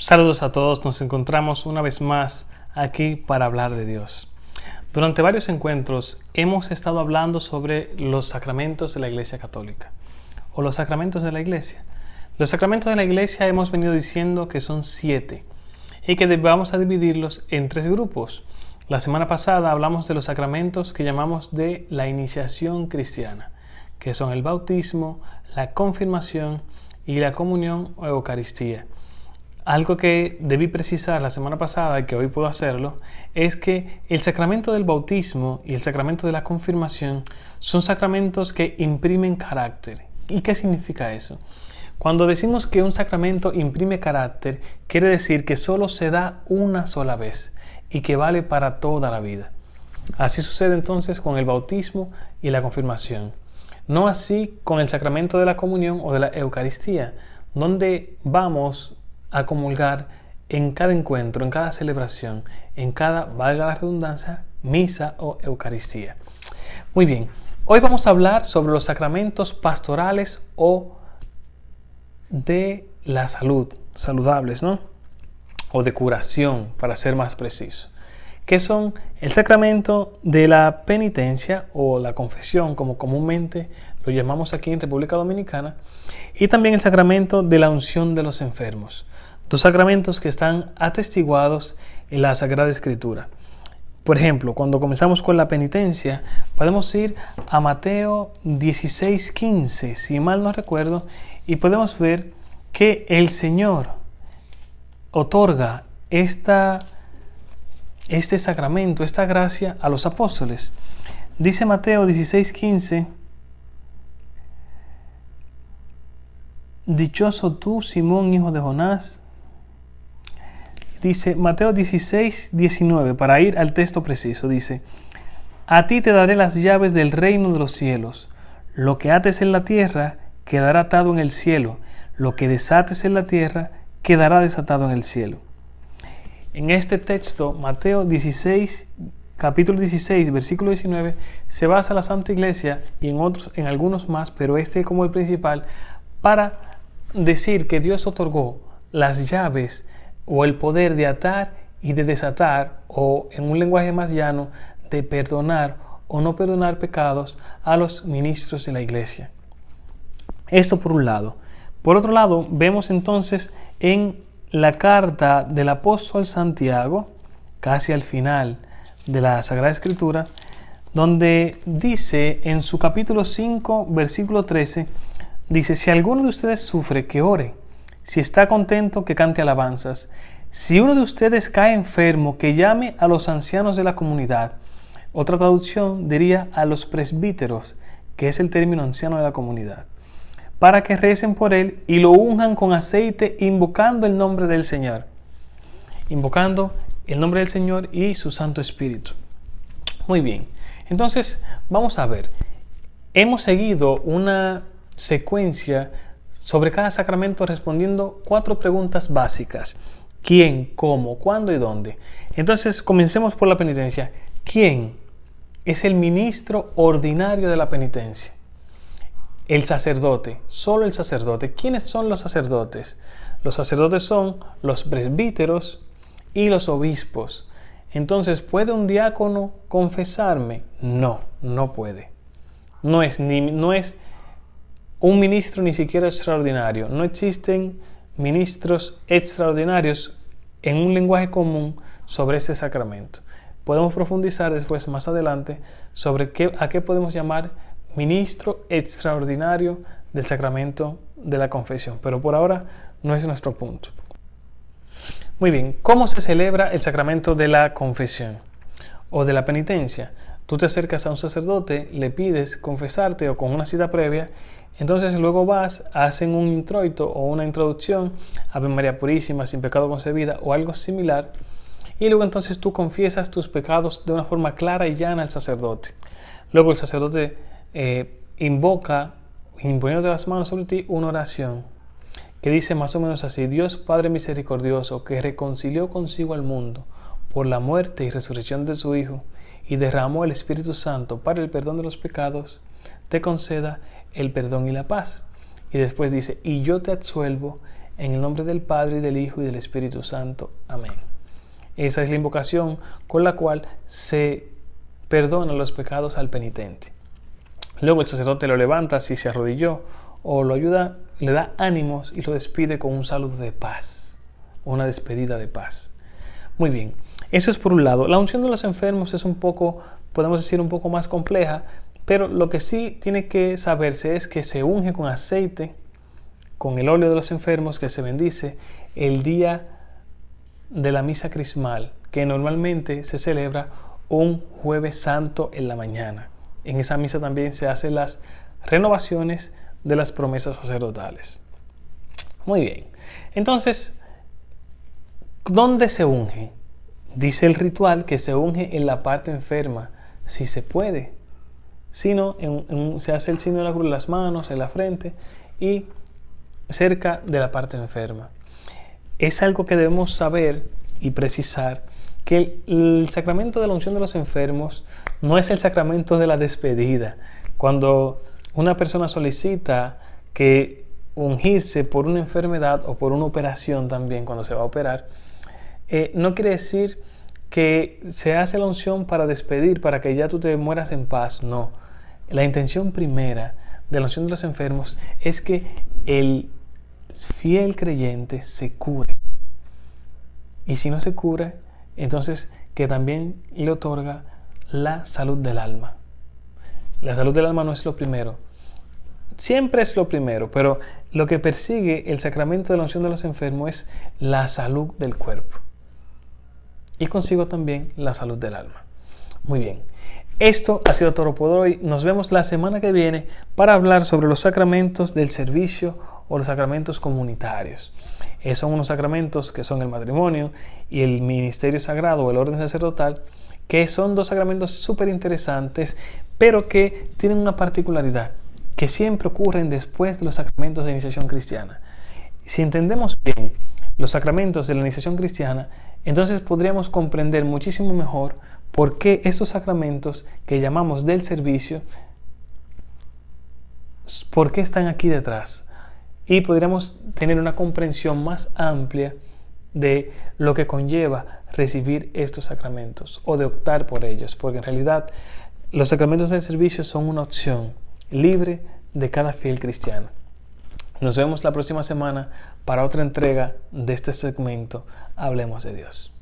Saludos a todos, nos encontramos una vez más aquí para hablar de Dios. Durante varios encuentros hemos estado hablando sobre los sacramentos de la Iglesia Católica o los sacramentos de la Iglesia. Los sacramentos de la Iglesia hemos venido diciendo que son 7 y que vamos a dividirlos en 3 grupos. La semana pasada hablamos de los sacramentos que llamamos de la iniciación cristiana, que son el bautismo, la confirmación y la comunión o Eucaristía. Algo que debí precisar la semana pasada y que hoy puedo hacerlo es que el sacramento del bautismo y el sacramento de la confirmación son sacramentos que imprimen carácter. ¿Y qué significa eso? Cuando decimos que un sacramento imprime carácter, quiere decir que solo se da una sola vez y que vale para toda la vida. Así sucede entonces con el bautismo y la confirmación. No así con el sacramento de la comunión o de la Eucaristía, donde vamos a comulgar en cada encuentro, en cada celebración, en cada, valga la redundancia, misa o Eucaristía. Muy bien, hoy vamos a hablar sobre los sacramentos pastorales o de la salud, saludables, ¿no? O de curación, para ser más preciso, que son el sacramento de la penitencia o la confesión, como comúnmente lo llamamos aquí en República Dominicana, y también el sacramento de la unción de los enfermos. 2 sacramentos que están atestiguados en la Sagrada Escritura. Por ejemplo, cuando comenzamos con la penitencia, podemos ir a Mateo 16:15, si mal no recuerdo, y podemos ver que el Señor otorga este sacramento, esta gracia a los apóstoles. Dice Mateo 16:15: Dichoso tú, Simón, hijo de Jonás. Dice Mateo 16:19, para ir al texto preciso, dice: A ti te daré las llaves del reino de los cielos. Lo que ates en la tierra quedará atado en el cielo. Lo que desates en la tierra quedará desatado en el cielo. En este texto, Mateo 16, capítulo 16, versículo 19, se basa la Santa Iglesia y en algunos más, pero este como el principal, para decir que Dios otorgó las llaves o el poder de atar y de desatar, o en un lenguaje más llano, de perdonar o no perdonar pecados a los ministros de la Iglesia. Esto por un lado. Por otro lado, vemos entonces en la carta del apóstol Santiago, casi al final de la Sagrada Escritura, donde dice en su capítulo 5, versículo 13, dice: Si alguno de ustedes sufre, que ore. Si está contento, que cante alabanzas. Si uno de ustedes cae enfermo, que llame a los ancianos de la comunidad. Otra traducción diría a los presbíteros, que es el término anciano de la comunidad, para que recen por él y lo unjan con aceite, invocando el nombre del Señor. Invocando el nombre del Señor y su Santo Espíritu. Muy bien, entonces vamos a ver. Hemos seguido una secuencia sobre cada sacramento respondiendo 4 preguntas básicas: ¿quién, cómo, cuándo y dónde? Entonces comencemos por la penitencia. ¿Quién es el ministro ordinario de la penitencia? El sacerdote, solo el sacerdote. ¿Quiénes son los sacerdotes? Los sacerdotes son los presbíteros y los obispos. Entonces, ¿puede un diácono confesarme? No, no puede. No es un ministro ni siquiera extraordinario. No existen ministros extraordinarios en un lenguaje común sobre este sacramento. Podemos profundizar después, más adelante, sobre a qué podemos llamar ministro extraordinario del sacramento de la confesión. Pero por ahora no es nuestro punto. Muy bien, ¿cómo se celebra el sacramento de la confesión o de la penitencia? Tú te acercas a un sacerdote, le pides confesarte o con una cita previa. Entonces luego vas, hacen un introito o una introducción, Ave María Purísima, sin pecado concebida o algo similar, y luego entonces tú confiesas tus pecados de una forma clara y llana al sacerdote. Luego el sacerdote invoca, imponiendo las manos sobre ti, una oración que dice más o menos así: Dios Padre misericordioso, que reconcilió consigo al mundo por la muerte y resurrección de su Hijo y derramó el Espíritu Santo para el perdón de los pecados, te conceda el perdón y la paz. Y después dice: y yo te absuelvo En el nombre del Padre, y del Hijo, y del Espíritu Santo. Amén. Esa es la invocación con la cual se perdona los pecados al penitente. Luego el sacerdote lo levanta si se arrodilló, o lo ayuda, le da ánimos y lo despide con un saludo de paz, una despedida de paz. Muy bien, eso es por un lado. La unción de los enfermos es un poco, podemos decir, un poco más compleja, pero lo que sí tiene que saberse es que se unge con aceite, con el óleo de los enfermos, que se bendice el día de la misa crismal, que normalmente se celebra un jueves santo en la mañana. En esa misa también se hacen las renovaciones de las promesas sacerdotales. Muy bien, entonces, ¿dónde se unge? Dice el ritual que se unge en la parte enferma, si se puede. Si no, se hace el signo de la cruz en las manos, en la frente y cerca de la parte enferma. Es algo que debemos saber y precisar, que el sacramento de la unción de los enfermos no es el sacramento de la despedida. Cuando una persona solicita que ungirse por una enfermedad o por una operación también, cuando se va a operar, no quiere decir que se hace la unción para despedir, para que ya tú te mueras en paz. No. La intención primera de la unción de los enfermos es que el fiel creyente se cure. Y si no se cura, entonces que también le otorga la salud del alma. La salud del alma no es lo primero. Siempre es lo primero, pero lo que persigue el sacramento de la unción de los enfermos es la salud del cuerpo. Y consigo también la salud del alma. Muy bien. Esto ha sido todo por hoy. Nos vemos la semana que viene para hablar sobre los sacramentos del servicio o los sacramentos comunitarios. Son unos sacramentos que son el matrimonio y el ministerio sagrado o el orden sacerdotal, que son dos sacramentos súper interesantes, pero que tienen una particularidad, que siempre ocurren después de los sacramentos de iniciación cristiana. Si entendemos bien los sacramentos de la iniciación cristiana, entonces podríamos comprender muchísimo mejor por qué estos sacramentos que llamamos del servicio, por qué están aquí detrás. Y podríamos tener una comprensión más amplia de lo que conlleva recibir estos sacramentos o de optar por ellos, porque en realidad los sacramentos del servicio son una opción libre de cada fiel cristiano. Nos vemos la próxima semana para otra entrega de este segmento Hablemos de Dios.